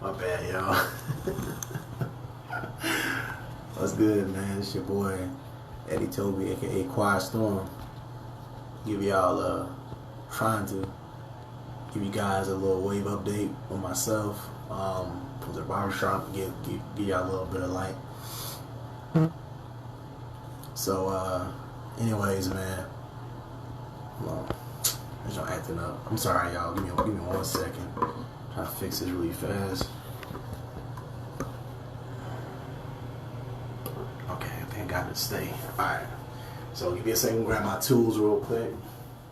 My bad, y'all. What's good, man? It's your boy Eddie Toby, aka Quiet Storm. Give y'all trying to give you guys a little wave update on myself. From the barbershop, give y'all a little bit of light. So, anyways, man. There's no acting up. I'm sorry, y'all. Give me 1 second. Try to fix this really fast. Okay, I think I got it to stay. Alright. So give me a second, grab my tools real quick.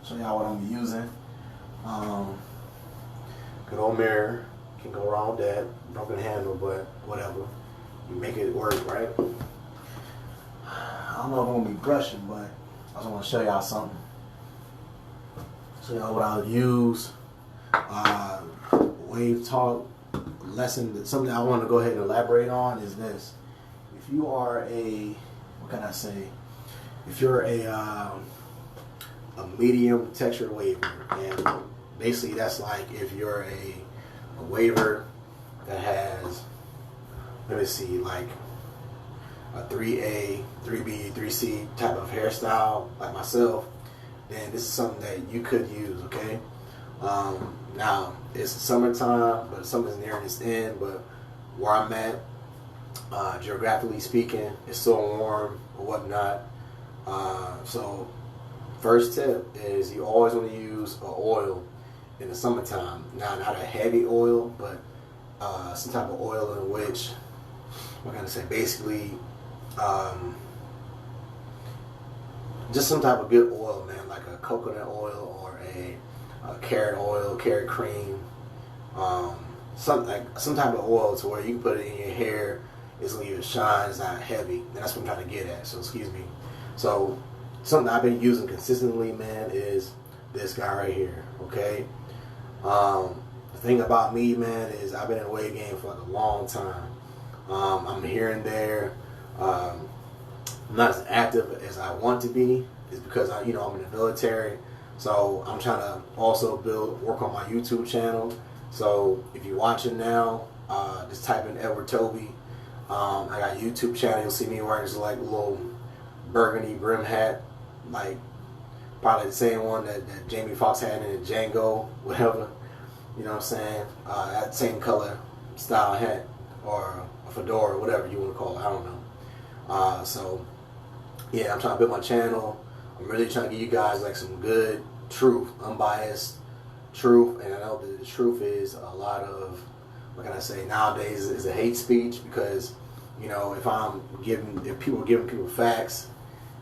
Show y'all what I'm using. Good old mirror. Can't go wrong with that. Broken handle, but whatever. You make it work, right? I don't know if I'm gonna be brushing, but I just want to show y'all something. Show y'all what I'll use. Wave talk lesson. Something I want to go ahead and elaborate on is this. If you are what can I say? If you're a medium texture waver, and basically that's like if you're a waver that has, let me see, like a 3A, 3B, 3C type of hairstyle like myself, then this is something that you could use, okay? Now, it's summertime, but summer's nearing its end, but where I'm at, geographically speaking, it's so warm or whatnot. So, first tip is you always want to use an oil in the summertime. Now, not a heavy oil, but some type of oil in which, what can I say, basically, just some type of good oil, man, like a coconut oil or a carrot oil, carrot cream, some type of oil to where you can put it in your hair. It's gonna even shine. It's not heavy. And that's what I'm trying to get at. So excuse me. So something I've been using consistently, man, is this guy right here. Okay. The thing about me, man, is I've been in the wave game for like a long time. I'm here and there. I'm not as active as I want to be. It's because I'm in the military. So I'm trying to also work on my YouTube channel. So if you're watching now, just type in Edward Toby. I got a YouTube channel. You'll see me wearing this like little burgundy brim hat, like probably the same one that Jamie Foxx had in Django, whatever. You know what I'm saying? That same color style hat or a fedora, whatever you want to call it. I don't know. So yeah, I'm trying to build my channel. I'm really trying to give you guys like some good truth, unbiased truth, and I know that the truth is a lot of, what can I say, nowadays is a hate speech, because if people are giving people facts,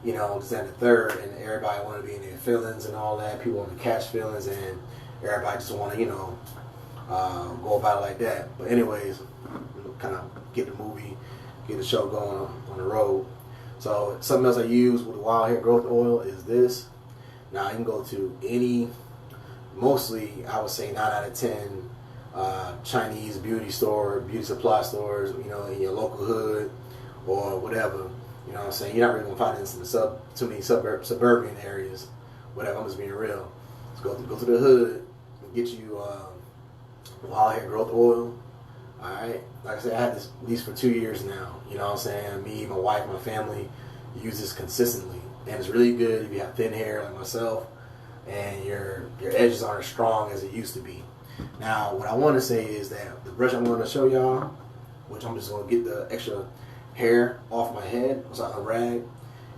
this and the third, and everybody want to be in their feelings and all that, people want to catch feelings, and everybody just want to go about it like that. But anyways, kind of get the show going on the road. So something else I use with the wild hair growth oil is this. Now you can go to any, mostly I would say 9 out of 10 Chinese beauty supply stores, in your local hood or whatever. You know what I'm saying? You're not really gonna find this in too many suburban areas. Whatever. I'm just being real. Let's go to the hood and get you wild hair growth oil. Alright, like I said, I had this at least for 2 years now. You know what I'm saying? Me, my wife, my family use this consistently. And it's really good if you have thin hair like myself and your edges aren't as strong as it used to be. Now, what I want to say is that the brush I'm going to show y'all, which I'm just going to get the extra hair off my head, so I can rag,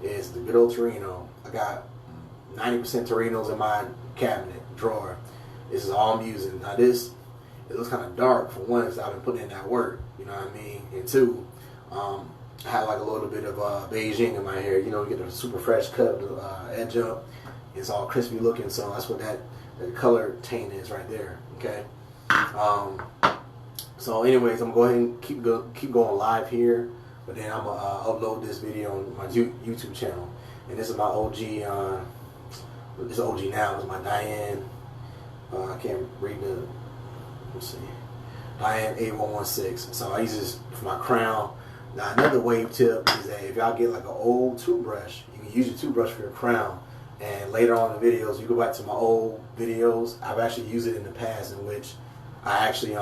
is the good old Torino. I got 90% Torinos in my cabinet drawer. This is all I'm using. Now this, it looks kind of dark for one, because I've been putting in that work, you know what I mean? And two, I had like a little bit of Beijing in my hair, you get a super fresh cut, edge up, it's all crispy looking, so that's what that color taint is right there, okay? So anyways, I'm going to go ahead and keep going live here, but then I'm going to upload this video on my YouTube channel. And this is my OG, this is OG now, this is my Diane, I can't read the, let's see, Diane 8116. So I use this for my crown. Now another wave tip is that if y'all get like an old toothbrush, you can use your toothbrush for your crown. And later on in the videos, you go back to my old videos, I've actually used it in the past in which I actually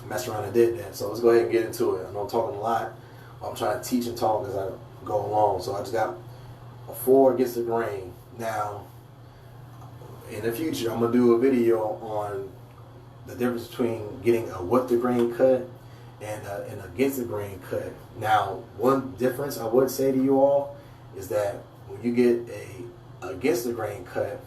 messed around and did that. So let's go ahead and get into it. I know I'm talking a lot. I'm trying to teach and talk as I go along. So I just got a 4 against the grain. Now, in the future, I'm gonna do a video on the difference between getting a with the grain cut and an against the grain cut. Now, one difference I would say to you all is that when you get a against the grain cut,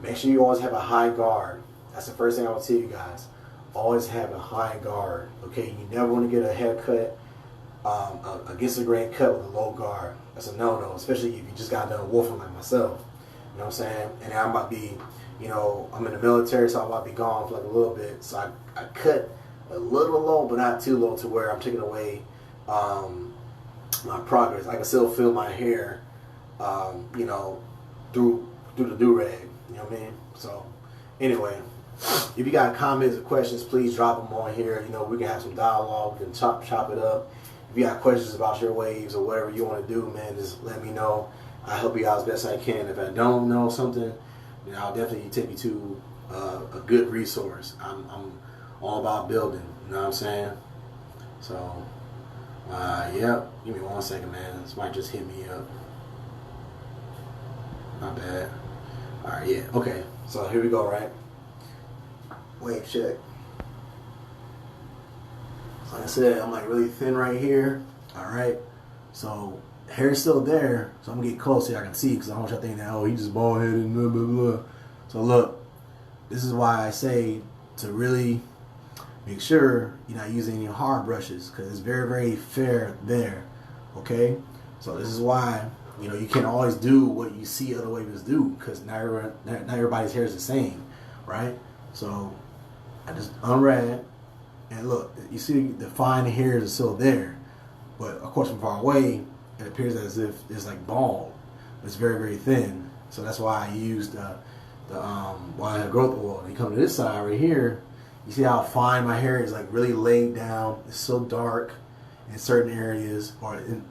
make sure you always have a high guard. That's the first thing I would tell you guys. Always have a high guard. Okay, you never want to get a haircut against the grain cut with a low guard. That's a no-no, especially if you just got done wolfing like myself. You know what I'm saying? And I'm about to be, I'm in the military, so I'm about to be gone for like a little bit. So I cut a little low, but not too low to where I'm taking away my progress. I can still feel my hair, through the do-rag. You know what I mean? So anyway, if you got comments or questions, please drop them on here. We can have some dialogue. We can chop it up. If you got questions about your waves or whatever you want to do, man, just let me know. I'll help you out as best I can. If I don't know something, then I'll definitely take you to a good resource. I'm all about building. You know what I'm saying? So, yeah. Give me 1 second, man. This might just hit me up. Not bad. All right, yeah. Okay. So here we go, right? Wave check. Like I said, I'm like really thin right here. All right. So hair is still there. So I'm gonna get close so I can see, because I don't want y'all thinking that, oh, he just bald headed and blah blah blah. So look, this is why I say to really make sure you're not using any hard brushes, because it's very, very fair there. Okay. So this is why you can't always do what you see other wavers do, because not everybody's hair is the same, right? So I just unrad, and look, you see the fine hairs are still there, but of course from far away it appears as if it's like bald. It's very, very thin. So that's why I used the wide hair growth oil. And you come to this side right here, you see how fine my hair is, like really laid down. It's so dark in certain areas, or in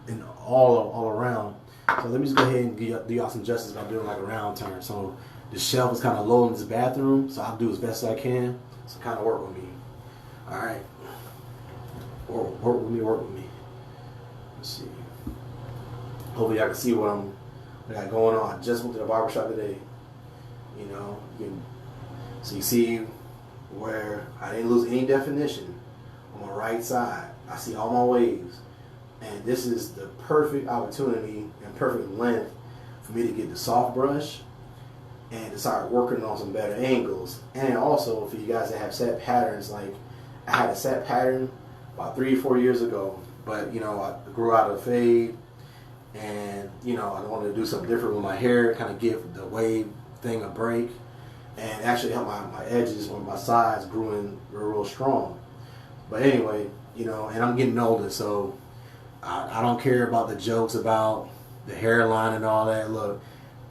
all around. So let me just go ahead and do y'all some justice by doing like a round turn. So the shelf is kind of low in this bathroom, so I'll do as best as I can. So kind of work with me. All right. Work with me. Let's see. Hopefully y'all can see what I got going on. I just went to the barbershop today. So you see where I didn't lose any definition on my right side. I see all my waves. And this is the perfect opportunity and perfect length for me to get the soft brush and to start working on some better angles. And also for you guys that have set patterns, like I had a set pattern about 3 or 4 years ago, but I grew out of fade, and I wanted to do something different with my hair, kind of give the wave thing a break, and actually help my edges on my sides grew in real strong. But anyway, and I'm getting older, so I don't care about the jokes about the hairline and all that. Look,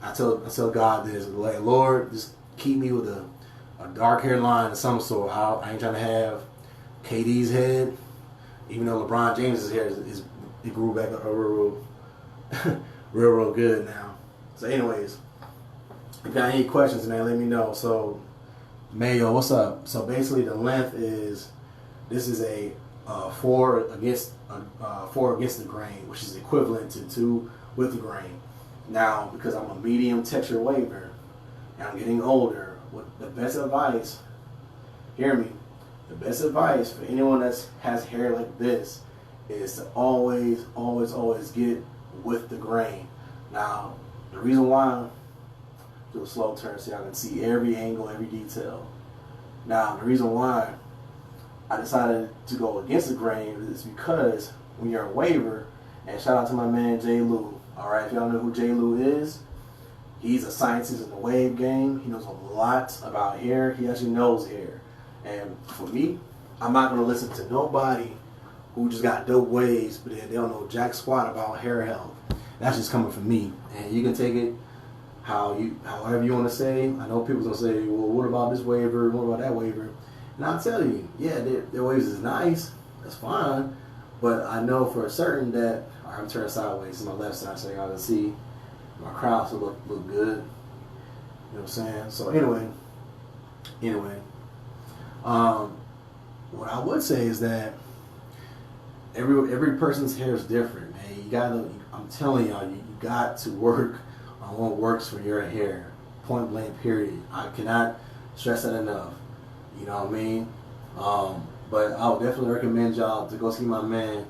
I tell God this, like, Lord, just keep me with a dark hairline of some sort. I ain't trying to have KD's head, even though LeBron James's hair it grew back up real good now. So anyways, if you got any questions, man, let me know. So Mayo, what's up? So basically the length is, this is a 4 against the grain, which is equivalent to 2 with the grain. Now, because I'm a medium texture waver and I'm getting older, the best advice, hear me, the best advice for anyone that has hair like this is to always get with the grain. Now, the reason why, do a slow turn so y'all can see every angle, every detail. Now, the reason why I decided to go against the grain is because when you're a waver, and shout out to my man J. Lou. Alright, if y'all know who J. Lou is, he's a scientist in the wave game. He knows a lot about hair. He actually knows hair. And for me, I'm not going to listen to nobody who just got dope waves, but then they don't know jack squat about hair health. That's just coming from me. And you can take it however you want to say. I know people's going to say, well, what about this waver? What about that waver? And I'll tell you, yeah, their waves is nice. That's fine. But I know for certain that, all right, I'm turning sideways. This is my left side so y'all can see. My crowds will look good. You know what I'm saying? So anyway. what I would say is that every person's hair is different, man. You gotta, I'm telling y'all, you got to work on what works for your hair. Point blank, period. I cannot stress that enough. You know what I mean? But I would definitely recommend y'all to go see my man,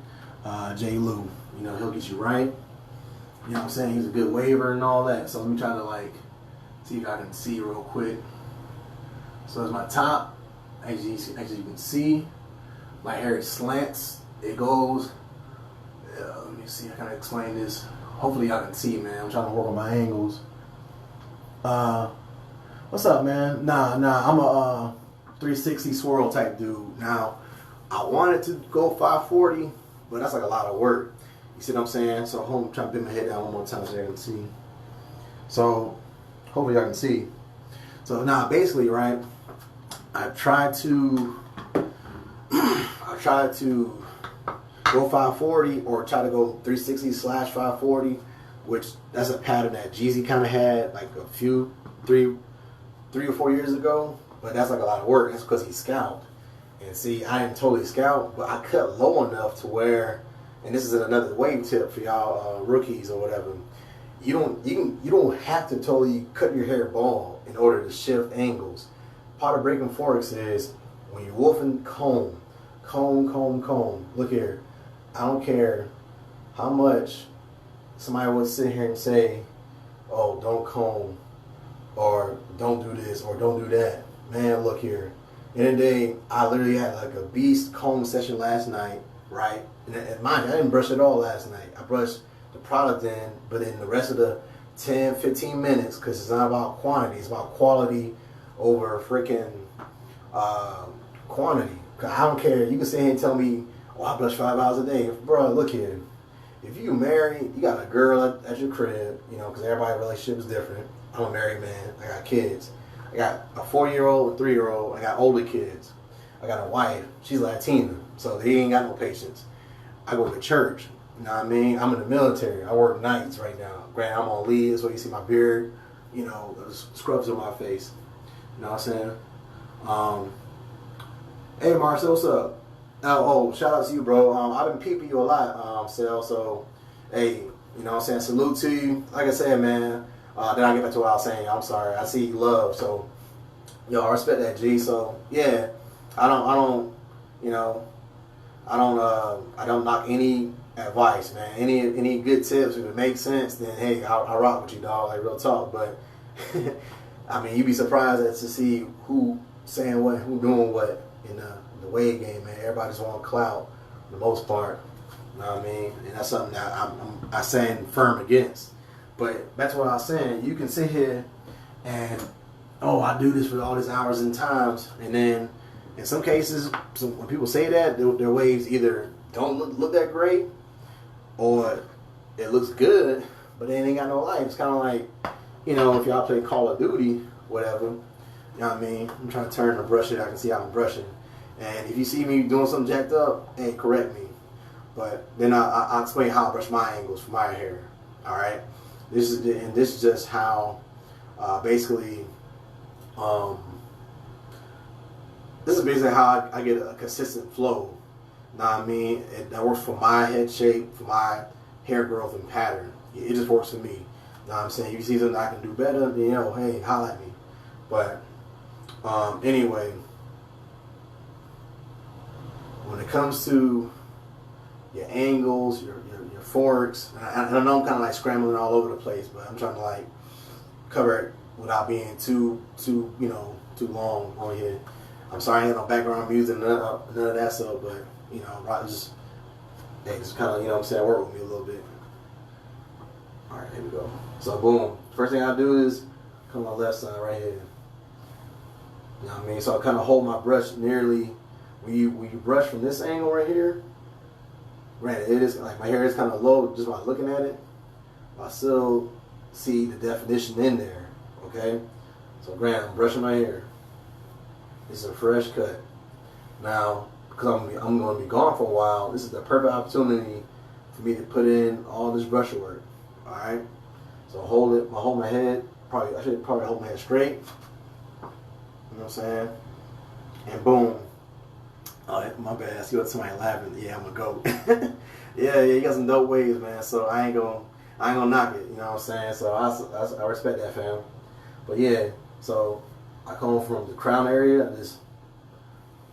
Jay Lou. You know, he'll get you right. You know what I'm saying? He's a good waver and all that. So let me try to like see if I can see real quick. So it's my top. As you can see, my hair slants. It goes. Let me see. I kind of explain this. Hopefully y'all can see, man. I'm trying to work on my angles. What's up, man? Nah. I'm a 360 swirl type dude. Now, I wanted to go 540, but that's like a lot of work. You see what I'm saying? So I'm trying to bend my head down one more time so y'all can see. So hopefully y'all can see. So now, basically, right? I tried to go 540 or try to go 360/540, which that's a pattern that Jeezy kind of had like a few, three or 4 years ago. But that's like a lot of work. That's because he scalped. And see, I didn't totally scalp, but I cut low enough to where, and this is another wave tip for y'all rookies or whatever. You don't have to totally cut your hair bald in order to shift angles. Part of breaking forks is when you're wolfing, comb. Look here. I don't care how much somebody would sit here and say, oh, don't comb, or don't do this, or don't do that. Man, look here. In the day, I literally had like a beast comb session last night, right? And mind you, I didn't brush it all last night. I brushed the product in, but in the rest of the 10, 15 minutes, because it's not about quantity, it's about quality over freaking quantity. Cause I don't care. You can sit here and tell me, oh, I brush 5 hours a day. Bro, look here. If you married, you got a girl at your crib, you know, because everybody's relationship is different. I'm a married man. I got kids. I got a 4-year-old, a 3-year-old. I got older kids. I got a wife. She's Latina, so they ain't got no patience. I go to church. You know what I mean? I'm in the military. I work nights right now. Granted, I'm on leave, so you see my beard, you know, scrubs on my face. You know what I'm saying? Hey, Marcel, what's up? Oh, shout out to you, bro. I've been peeping you a lot, Sel. So, hey, you know what I'm saying? Salute to you. Like I said, man. Then I get back to what I was saying. I'm sorry. I see love. So, yo, I respect that, G. So, yeah, I don't knock any advice, man. Any good tips, if it makes sense, then hey, I rock with you, dog. Like real talk. But I mean, you'd be surprised to see who saying what, who doing what in the wave game, man. Everybody just want clout for the most part. You know what I mean? And that's something that I stand firm against. But that's what I was saying. You can sit here and, oh, I do this for all these hours and times, and then in some cases, when people say that, their waves either don't look that great, or it looks good, but they ain't got no life. It's kind of like, you know, if y'all play Call of Duty, whatever, you know what I mean? I'm trying to turn the brush it. I can see how I'm brushing. And if you see me doing something jacked up, hey, correct me. But then I'll explain how I brush my angles for my hair. All right? This is just how, basically, this is basically how I get a consistent flow. Know what I mean? That works for my head shape, for my hair growth and pattern. It just works for me. Know what I'm saying? If you see something I can do better, then, you know, hey, holla at me. But anyway, when it comes to your angles, your forks, and I know I'm kind of like scrambling all over the place, but I'm trying to like cover it without being too long on here. I'm sorry I had no background music, none of that stuff, but you know, just kind of, you know what I'm saying, work with me a little bit. All right, here we go. So boom, first thing I do is come on the left side right here. You know what I mean? So I kind of hold my brush nearly, when you brush from this angle right here, granted, it is like my hair is kind of low just by looking at it, but I still see the definition in there. Okay, so granted, I'm brushing my hair. This is a fresh cut. Now, because I'm going to be gone for a while, this is the perfect opportunity for me to put in all this brush work. All right, so hold my head. I should probably hold my head straight. You know what I'm saying? And boom, Oh, my bad. I see what somebody laughing. Yeah, I'm a goat. Yeah, you got some dope waves, man. So I ain't gonna knock it. You know what I'm saying? So I respect that, fam. But yeah, so I come from the crown area and just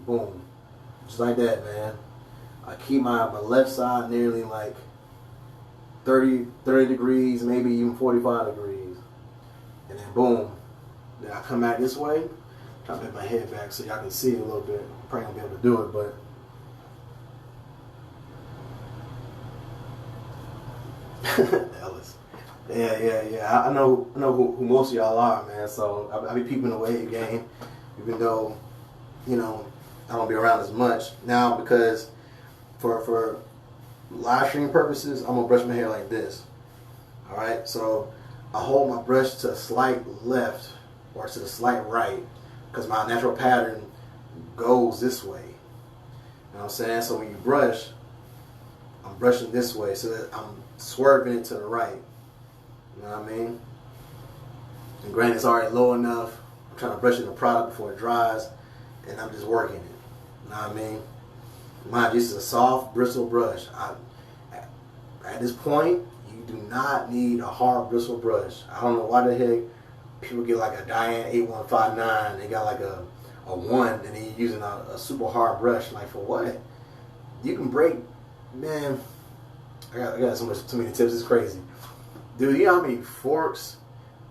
boom, just like that, man. I keep my left side nearly like 30 degrees, maybe even 45 degrees, and then boom. Then I come back this way. Try to put my head back so y'all can see it a little bit. I'm probably gonna be able to do it, but Ellis. Yeah. I know who most of y'all are, man. So I be peeping the wave game, even though, you know, I don't be around as much now because for live stream purposes, I'm gonna brush my hair like this. All right, so I hold my brush to a slight left or to the slight right because my natural pattern goes this way. You know what I'm saying? So when you brush, I'm brushing this way so that I'm swerving it to the right. You know what I mean? And granted, it's already low enough. I'm trying to brush in the product before it dries, and I'm just working it. You know what I mean? Mind you, this is a soft bristle brush. At this point, you do not need a hard bristle brush. I don't know why the heck people get like a Diane 8159. They got like a 1, and then you're using a super hard brush. Like, for what? You can break, man. I got too many tips. It's crazy. Dude, you know how many forks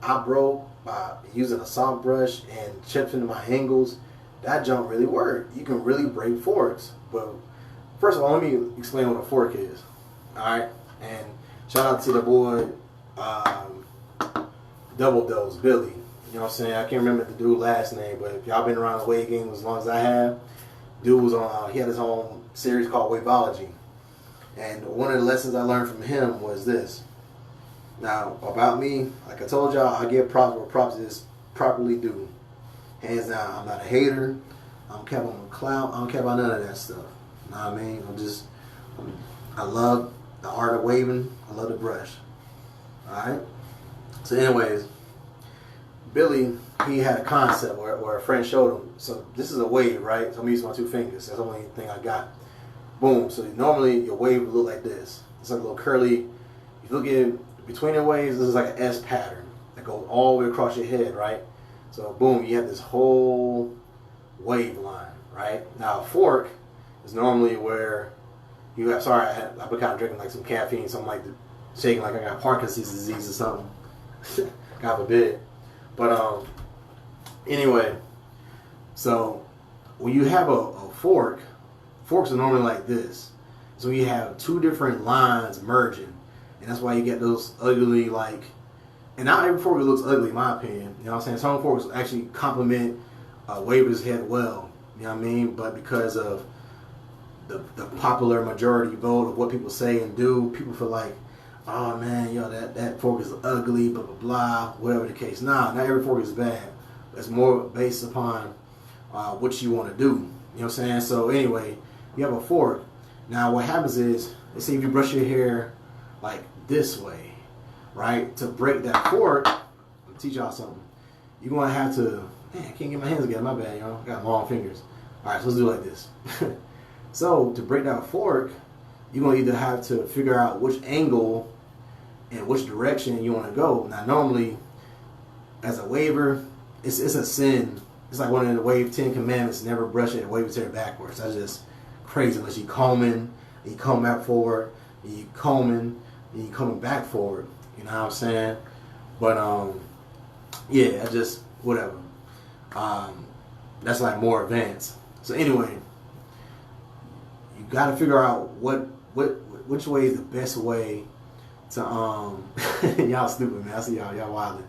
I broke by using a soft brush and chips into my angles? That jump really worked. You can really break forks. But first of all, let me explain what a fork is. Alright? And shout out to the boy Double Dose, Billy. You know what I'm saying? I can't remember the dude's last name, but if y'all been around the wave game as long as I have, dude was on, he had his own series called Waveology. And one of the lessons I learned from him was this. Now, about me, like I told y'all, I give props where props is properly due. Hands down, I'm not a hater. I don't care about clout. I don't care about none of that stuff. You know what I mean? I love the art of waving. I love the brush. Alright? So anyways, Billy, he had a concept where a friend showed him. So this is a wave, right? So I'm using my 2 fingers. That's the only thing I got. Boom. So normally your wave would look like this. It's like a little curly. If you look at between the waves, this is like an S pattern that goes all the way across your head, right? So boom, you have this whole wave line, right? Now a fork is normally where you have, sorry, I've been kind of drinking like some caffeine, something like shaking like I got Parkinson's disease or something. God forbid. But anyway, so when you have a fork, forks are normally like this. So you have 2 different lines merging. And that's why you get those ugly, like, and not every fork looks ugly, in my opinion. You know what I'm saying? Some forks actually complement waver's head well. You know what I mean? But because of the popular majority vote of what people say and do, people feel like, oh man, yo, that fork is ugly, blah, blah, blah, whatever the case. Nah, not every fork is bad. It's more based upon what you want to do. You know what I'm saying? So anyway, you have a fork. Now what happens is, let's say if you brush your hair like this way, right? To break that fork, I'm gonna teach y'all something. You're gonna have to, man, I can't get my hands together, my bad, y'all. I got long fingers. Alright, so let's do it like this. So to break that fork, you're gonna either have to figure out which angle and which direction you want to go. Now normally, as a waver, it's a sin. It's like one of the wave 10 commandments, never brush it and wave your hair backwards. That's just crazy. Unless you combing, and you comb back forward, and you combing, and you coming back forward. You know what I'm saying? But yeah, just whatever. That's like more advanced. So anyway, you got to figure out which way is the best way to y'all stupid, man. I see y'all wilding.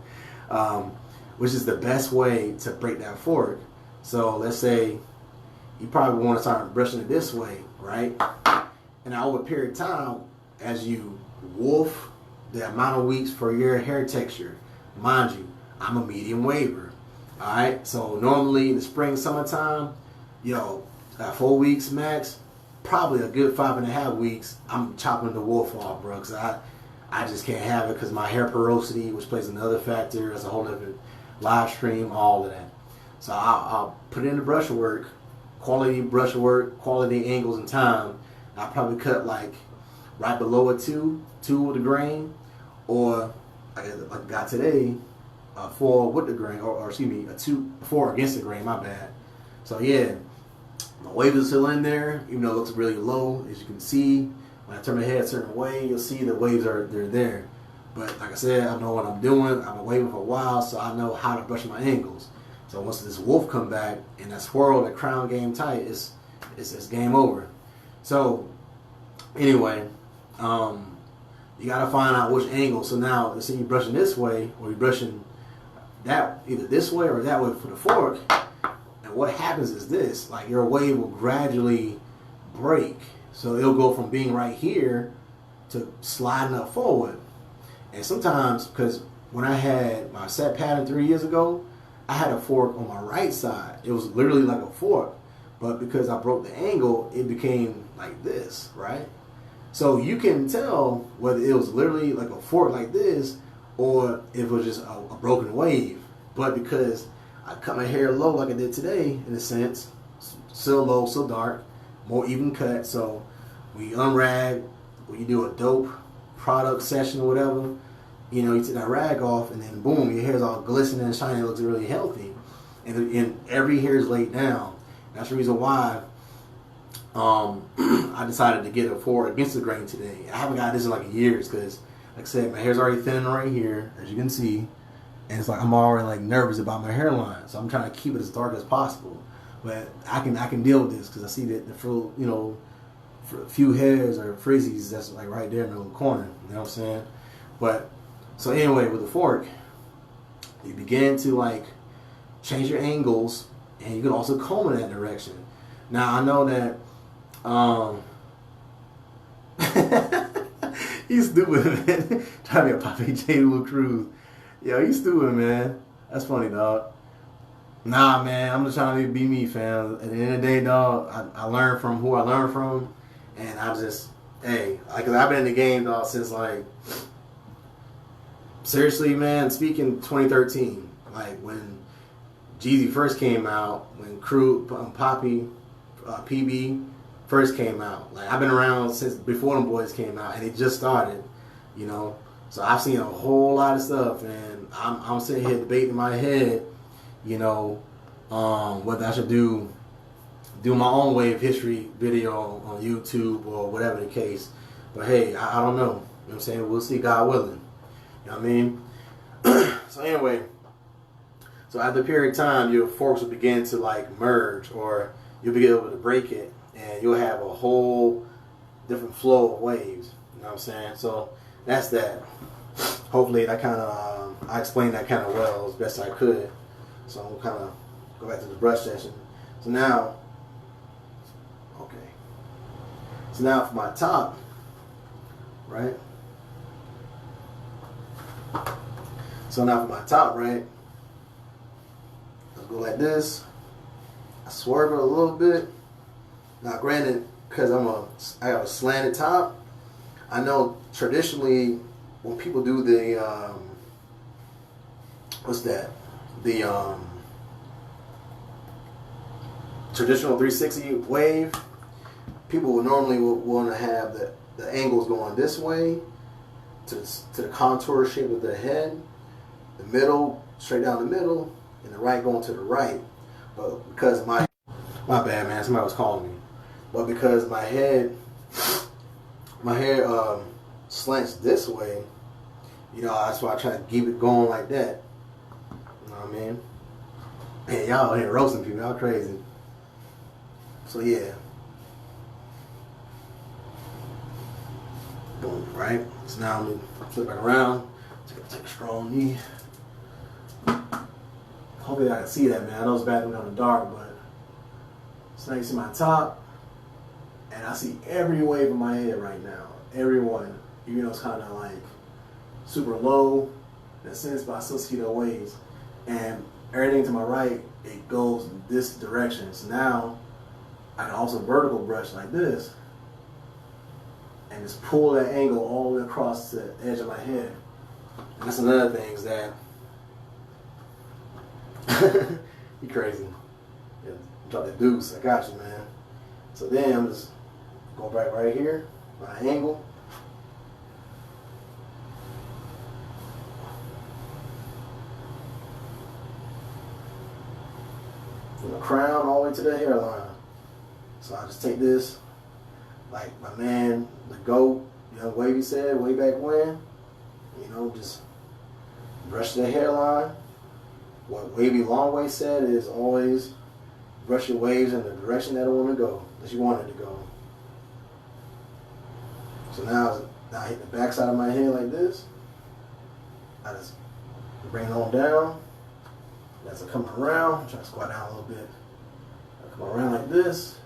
Which is the best way to break that fork. So let's say you probably want to start brushing it this way, right? And over a period of time, as you wolf the amount of weeks for your hair texture, mind you, I'm a medium waver. Alright, so normally in the spring, summertime, 4 weeks max, probably a good 5.5 weeks, I'm chopping the wolf off, bro, because I just can't have it because my hair porosity, which plays another factor, that's a whole other live stream, all of that. So I'll put in the brushwork quality brush work, quality angles and time, I probably cut like right below a 2 with the grain, or like I got today, a 4 with the grain, or excuse me, a 4 against the grain, my bad. So yeah, my wave is still in there, even though it looks really low. As you can see, when I turn my head a certain way, you'll see the waves they're there. But like I said, I know what I'm doing. I've been waving for a while, so I know how to brush my angles. So once this wolf come back and that swirl, that crown game tight, it's game over. So anyway, you gotta find out which angle. So now, let's say you're brushing this way, or you're brushing that either this way or that way for the fork. And what happens is this: like your wave will gradually break. So it'll go from being right here to sliding up forward. And sometimes, because when I had my set pattern 3 years ago, I had a fork on my right side. It was literally like a fork, but because I broke the angle, it became like this, right? So you can tell whether it was literally like a fork like this, or if it was just a broken wave. But because I cut my hair low like I did today, in a sense, still low, still dark, more even cut. So when you unrag, when you do a dope product session or whatever, you know, you take that rag off, and then boom, your hair's all glistening and shiny. It looks really healthy, and every hair is laid down. That's the reason why I decided to get a 4 against the grain today. I haven't got this in like years because, like I said, my hair's already thinning right here, as you can see, and it's like I'm already like nervous about my hairline, so I'm trying to keep it as dark as possible. But I can deal with this because I see that the full, you know, for a few hairs or frizzies that's like right there in the little corner. You know what I'm saying? But so anyway, with the fork, you begin to like change your angles, and you can also comb in that direction. Now I know that he's stupid, man. Trying to be a Poppy J. Will Cruz. Yo, he's stupid, man. That's funny, dog. Nah, man, I'm just trying to be me, fam. At the end of the day, dog, I learned from who I learned from, and I just, hey, because I've been in the game, dog, since like, seriously, man, speaking 2013, like when Jeezy first came out, when Poppy, PB first came out. Like I've been around since before them boys came out, and it just started, you know. So I've seen a whole lot of stuff, and I'm sitting here debating in my head, you know, whether I should do my own wave history video on YouTube or whatever the case. But hey, I don't know. You know what I'm saying? We'll see, God willing. You know what I mean? So anyway, so after a period of time, your forks will begin to like merge, or you'll be able to break it, and you'll have a whole different flow of waves. You know what I'm saying? So that's that. Hopefully that kind of, I explained that kind of well as best I could. So I'm going to kind of go back to the brush session. So now, okay. So now for my top, right? So now for my top, right? Let's go like this. I swerve it a little bit. Now granted, because I have a slanted top, I know traditionally when people do the, what's that? The traditional 360 wave, people will normally want to have the angles going this way to the contour shape of their head, the middle straight down the middle, and the right going to the right. But because my bad, man, somebody was calling me. But because my hair slants this way, you know, that's why I try to keep it going like that. You know what I mean? Man, y'all here roasting people, y'all crazy. So yeah. Boom, right? So now I'm going to flip back around. Take a strong knee. Hopefully I can see that, man. I know it's bad when I'm in the dark, but so now you see my top, and I see every wave of my head right now. Every one. Even though it's kind of like super low in a sense, but I still see the waves. And everything to my right, it goes in this direction. So now I can also vertical brush like this and just pull that angle all the way across the edge of my head. And that's another thing is that you crazy. Yeah. Drop the deuce. I got you, man. So then I'm just go back right here, my angle. From the crown all the way to the hairline. So I just take this, like my man, the GOAT, Young Wavy said way back when, you know, just brush the hairline. What Wavy Longway said is always brush your waves in the direction that I want to go, that you want it to go. So now I hit the back side of my head like this. I just bring it on down. As I come around, I'm trying to squat down a little bit. I come around like this.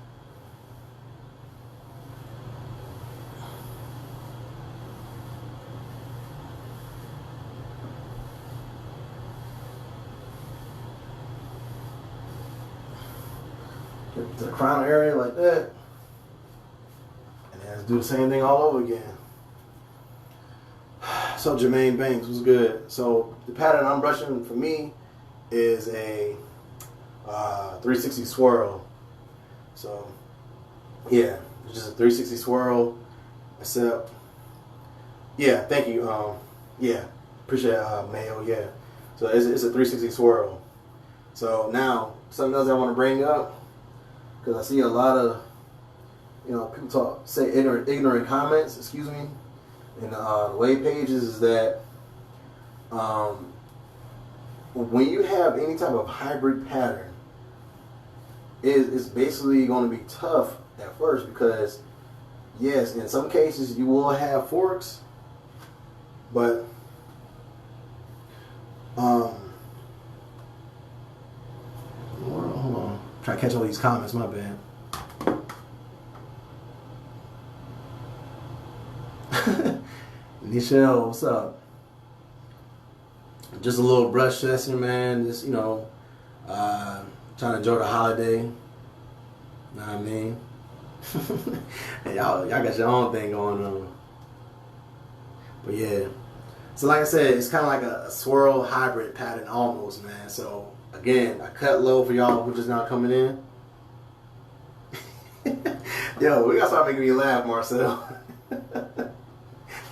Get to the crown area like that. And then let's do the same thing all over again. So Jermaine Banks was good. So the pattern I'm brushing for me is a 360 swirl. So yeah, it's just a 360 swirl. Except, yeah, thank you. Yeah, appreciate it, Mayo. Yeah, so it's a 360 swirl. So now something else I want to bring up, because I see a lot of, you know, people say ignorant comments. Excuse me. In the wave pages is that when you have any type of hybrid pattern, it's basically going to be tough at first, because yes, in some cases you will have forks, but hold on, try to catch all these comments. My bad. Nichelle, what's up? Just a little brush session, man. Just, you know, trying to enjoy the holiday. You know what I mean? And y'all got your own thing going on. But yeah. So like I said, it's kind of like a swirl hybrid pattern almost, man. So again, I cut low for y'all who just now coming in. Yo, we gotta start making me laugh, Marcel.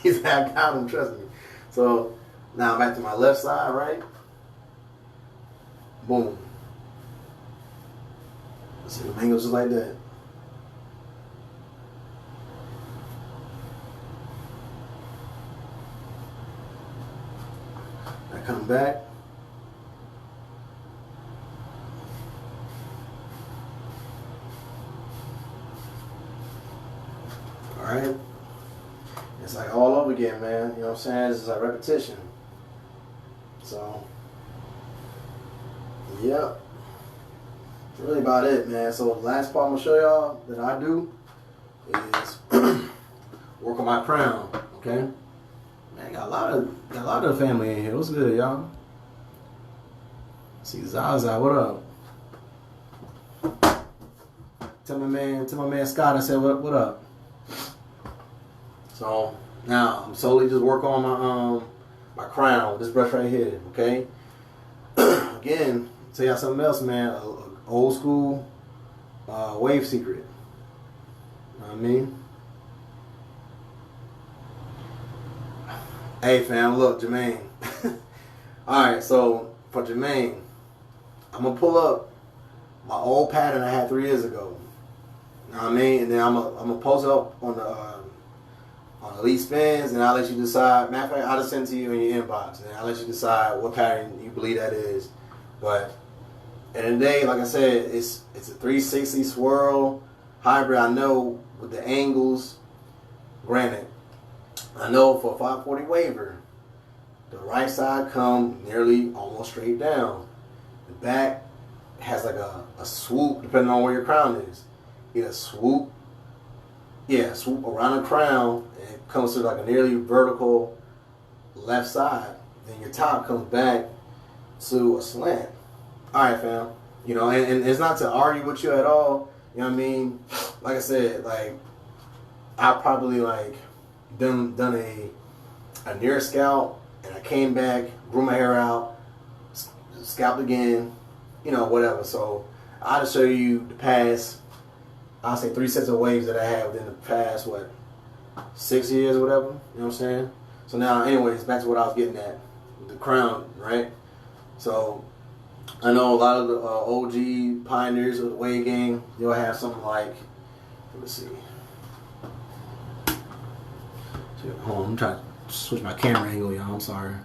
He's like, I got him, trust me. So now back to my left side, right? Boom. See the angles just like that. I come back. All right. It's like all over again, man. You know what I'm saying? It's like repetition. So, yeah. That's really about it, man. So the last part I'm gonna show y'all that I do is work on my crown. Okay? Man, got a lot of family in here. What's good, y'all? See Zaza, what up? Tell my man Scott I said what up. So now I'm slowly just working on my crown with this brush right here, okay? Again, tell y'all something else, man. A old school wave secret. You know what I mean? Hey fam, look, Jermaine. Alright, so for Jermaine, I'm gonna pull up my old pattern I had 3 years ago. You know what I mean? And then I'm gonna post it up on the Elite Spins, and I'll let you decide. Matter of fact, I'll just send it to you in your inbox, and I'll let you decide what pattern you believe that is. But at the end of the day, like I said, it's a 360 swirl hybrid. I know with the angles, granted, I know for a 540 waver, the right side come nearly almost straight down. The back has like a swoop, depending on where your crown is. Either swoop around the crown, and it comes to like a nearly vertical left side. Then your top comes back to a slant. Alright, fam. You know, and it's not to argue with you at all. You know what I mean? Like I said, like, I probably like done a near scalp, and I came back, grew my hair out, scalped again, you know, whatever. So I'll just show you the past, I'll say 3 sets of waves that I have within the past, 6 years or whatever. You know what I'm saying? So now, anyways, back to what I was getting at with the crown, right? So I know a lot of the OG pioneers of the wave game, they'll have something like, let's see. Hold on, I'm trying to switch my camera angle, y'all. I'm sorry.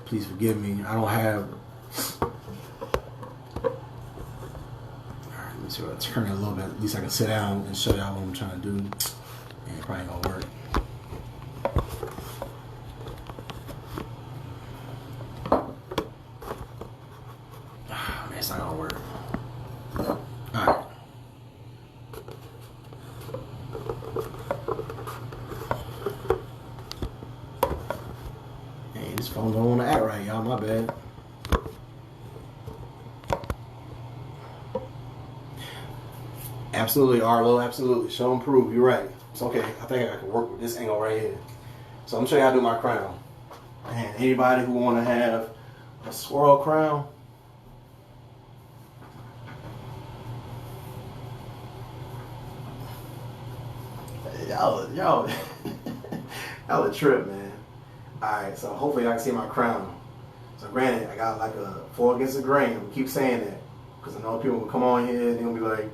Please forgive me. I don't have. Alright, let me see if I turn it a little bit. At least I can sit down and show y'all what I'm trying to do. And it probably ain't gonna work. Man, it's not gonna work. Alright. Hey, this phone don't want to act right, y'all. My bad. Absolutely, Arlo. Absolutely. Show and prove. You're right. It's okay. I think I can work with this angle right here. So I'm gonna show you how to do my crown. And anybody who want to have a swirl crown, y'all y'all a trip, man. Alright, so hopefully I can see my crown. So granted, I got like a 4 against the grain. I keep saying that because I know people will come on here and they'll be like,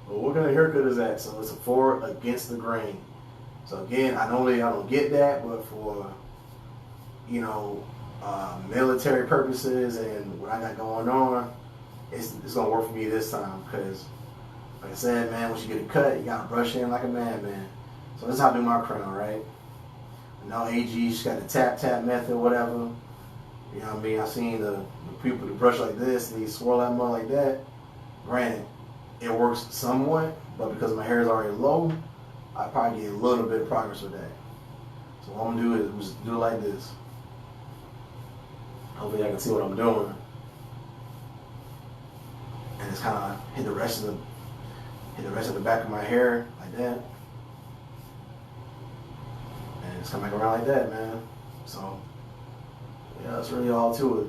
well, what kind of haircut is that? So it's a 4 against the grain. So again, I don't get that, but for, you know, military purposes and what I got going on, it's gonna work for me this time because, like I said, man, once you get it cut, you gotta brush in like a madman. So this is how I do my crown, right? No AG, she's got the tap method, whatever. You know what I mean? I seen the people to brush like this and they swirl that mud like that. Granted, it works somewhat, but because my hair is already low, I probably get a little bit of progress with that. So what I'm gonna do is just do it like this. Hopefully I can see what I'm doing. And just kind of hit the rest of the back of my hair like that. And just come back around like that, man. So yeah, that's really all to it.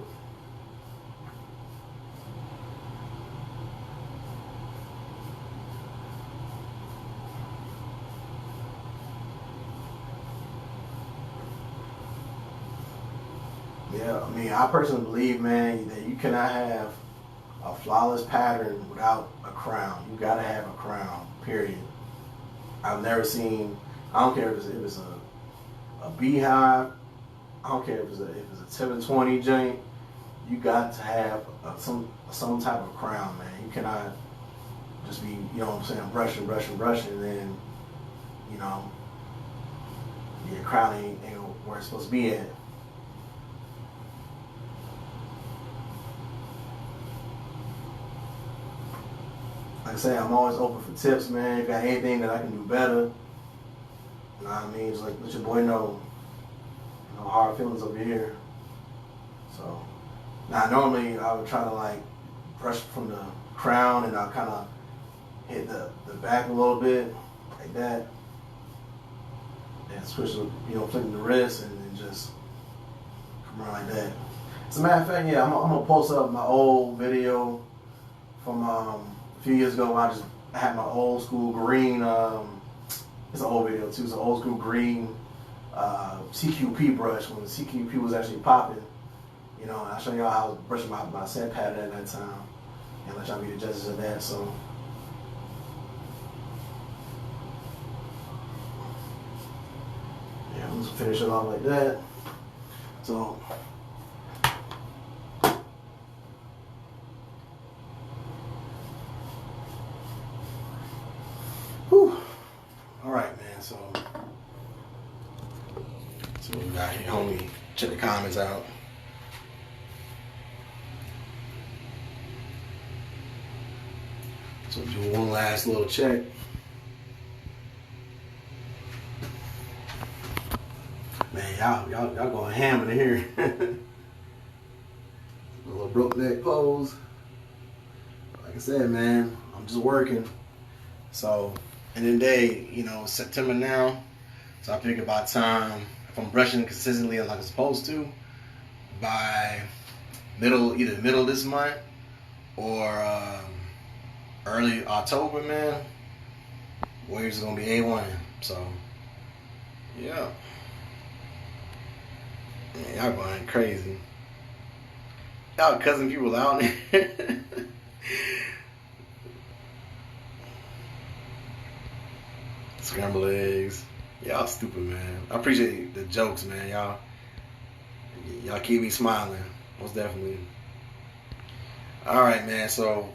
Yeah, I mean, I personally believe, man, that you cannot have a flawless pattern without a crown. You gotta have a crown, period. I've never seen, I don't care if it's a beehive, I don't care if it's a 720 joint, you got to have some type of crown, man. You cannot just be, you know what I'm saying, brushing, and then, you know, your crown ain't where it's supposed to be at. Like I say, I'm always open for tips, man. If you got anything that I can do better, you know what I mean? Just like, let your boy know. No hard feelings over here. So, now normally I would try to like brush from the crown and I'll kind of hit the back a little bit, like that. And switch, you know, flicking the wrist and then just come around like that. As a matter of fact, yeah, I'm gonna post up my old video from a few years ago when I had my old school green, it's an old video too, it's an old school green CQP brush when the CQP was actually popping. You know, and I'll show y'all how I was brushing my set pattern at that time and let y'all be the judges of that. So yeah, let's finish it off like that. So alright, man, so we got here, homie. Check the comments out. So do one last little check. Man, y'all going ham in here. A little broke neck pose. Like I said, man, I'm just working. So, end of the day, you know, September now. So I think about time, if I'm brushing consistently like I'm supposed to, by either middle of this month or early October, man, waves is gonna be A1. So yeah, man, y'all going crazy. Y'all cussing people out. Scrambled eggs. Y'all stupid, man. I appreciate the jokes, man. Y'all keep me smiling. Most definitely. All right, man. So,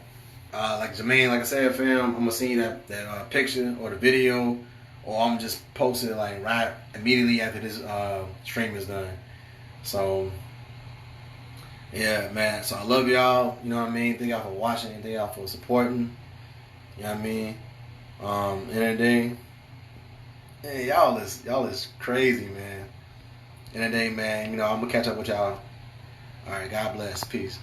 like Jermaine, like I said, fam, I'm gonna send you that picture or the video, or I'm just posting it like right immediately after this stream is done. So, yeah, man. So I love y'all. You know what I mean? Thank y'all for watching. Thank y'all for supporting. You know what I mean? And everything. Hey, y'all is crazy, man. And today, man, you know, I'm gonna catch up with y'all. All right, God bless. Peace.